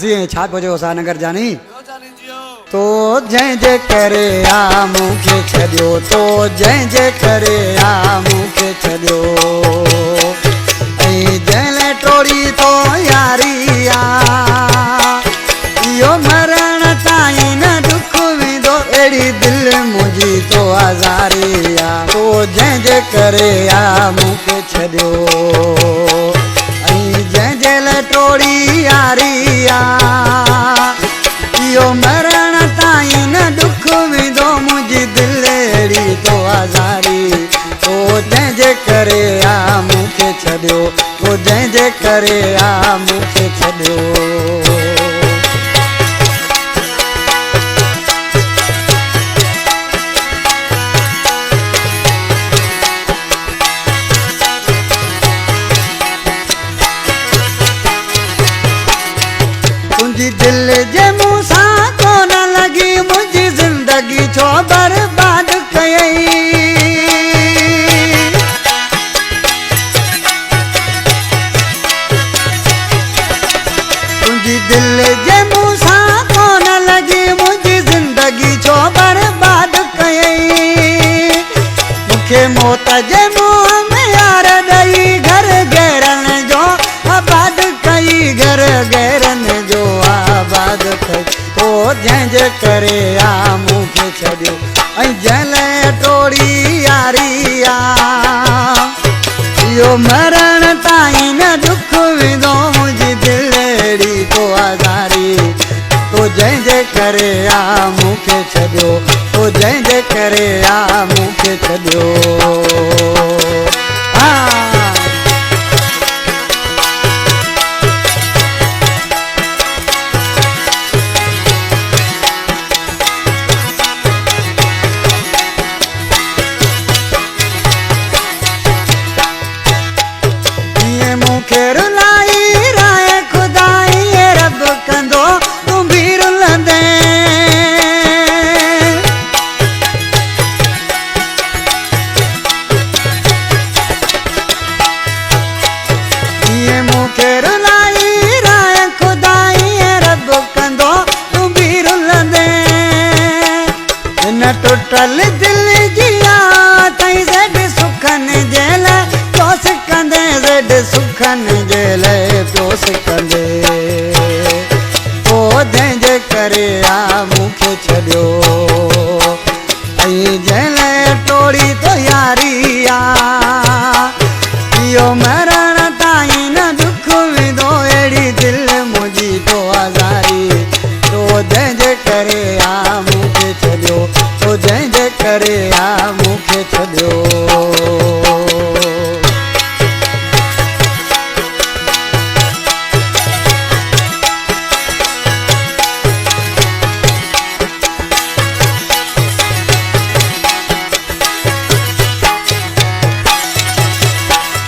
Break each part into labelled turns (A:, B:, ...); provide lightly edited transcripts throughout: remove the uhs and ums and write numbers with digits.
A: C छा पियो सा नगर जानी तो जंहिं जे करे आ मूंखे छॾियो तो जंहिं जे करे आ मूंखे छॾियो ऐं जंहिं लाइ टोड़ी तो यारी आ इहो मरण ताईं न दुख वेंदो अहिड़ी दिलि मुंहिंजी तो आज़ारी आ तो जंहिं जे करे आ मूंखे छॾियो ऐं जंहिं जे लाइ टोड़ी यारी आ इहो मरण ताईं न दुख वेंदो मुंहिंजी दिलि अहिड़ी तो आज़ारी तो जंहिं जे करे आ मूंखे छॾियो तो जंहिं जे करे आ मूंखे छॾियो मुंहिंजी दिलि जे मुंहुं सां कोन लॻी मुंहिंजी ज़िंदगी छो बर्बाद कयई मुंहिंजी दिलि जे मुंहुं सां कोन लॻी मुंहिंजी ज़िंदगी छो बर्बाद कयई मूंखे मौत जे मुंहं में यार ॾेई घर गैरन जो आबाद कई घर गैरन जो आबाद कई तो जंहिं जे करे आ मूंखे छॾियो ऐं जंहिं लाइ टोड़ी यारी आ इहो मरण ताईं न दुख वेंदो मुंहिंजी दिलि अहिड़ी तो आज़ारी तो जंहिं जे करे आ मूंखे छॾियो तो जंहिं जे करे आ मूंखे छॾियो मूंखे रुलाई राय खुदाई रब कंदो तूं बि रुलंदे मूंखे रुलाई राय खुदाई रब कंदो तूं बि रुलंदे हिन टुटल दिलि जी ताईं ज़ड सुखनि जे लाइ प्योस कंदे ज़ड सुखनि जे लाइ प्योस कंदे ओ जंहिं जे करे आ मूंखे छॾियो ऐं जंहिं लाइ टोड़ी तो यारी आ इहो मरण ताईं न दुख वेंदो अहिड़ी दिलि मुंहिंजी तो आज़ारी तो जंहिं जे करे आ मूंखे छॾियो तो जंहिं जे करे आ मूंखे छॾियो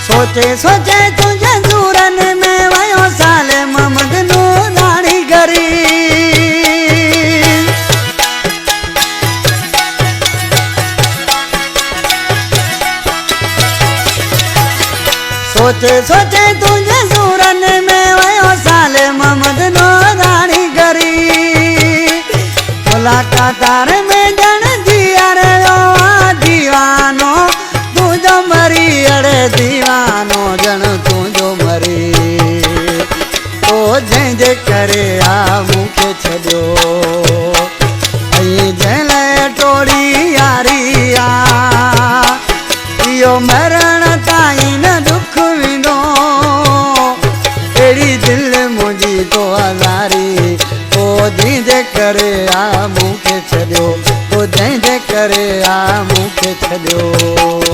A: सोचे सोचे तुझे सूरन में वयो साले मोहम्मद नूरानी गरी सोचे सोचे तुझे सूरन में वयो साले मोहम्मद नूरानी गरी मुलाकातार में जन जिया रहियो दीवानो तुझो मरी अड़े दीवानो जन तुझो मरी तो जंहिं जे करे आ मूंखे छॾियो ऐं जंहिं लाइ टोड़ी यारी आ इहो मरण ताईं न दुख वेंदो अहिड़ी दिलि मुंहिंजी तो आज़ारी तो जंहिं जे करे आ मूंखे छॾियो तो जंहिं जे करे आ मूंखे छॾियो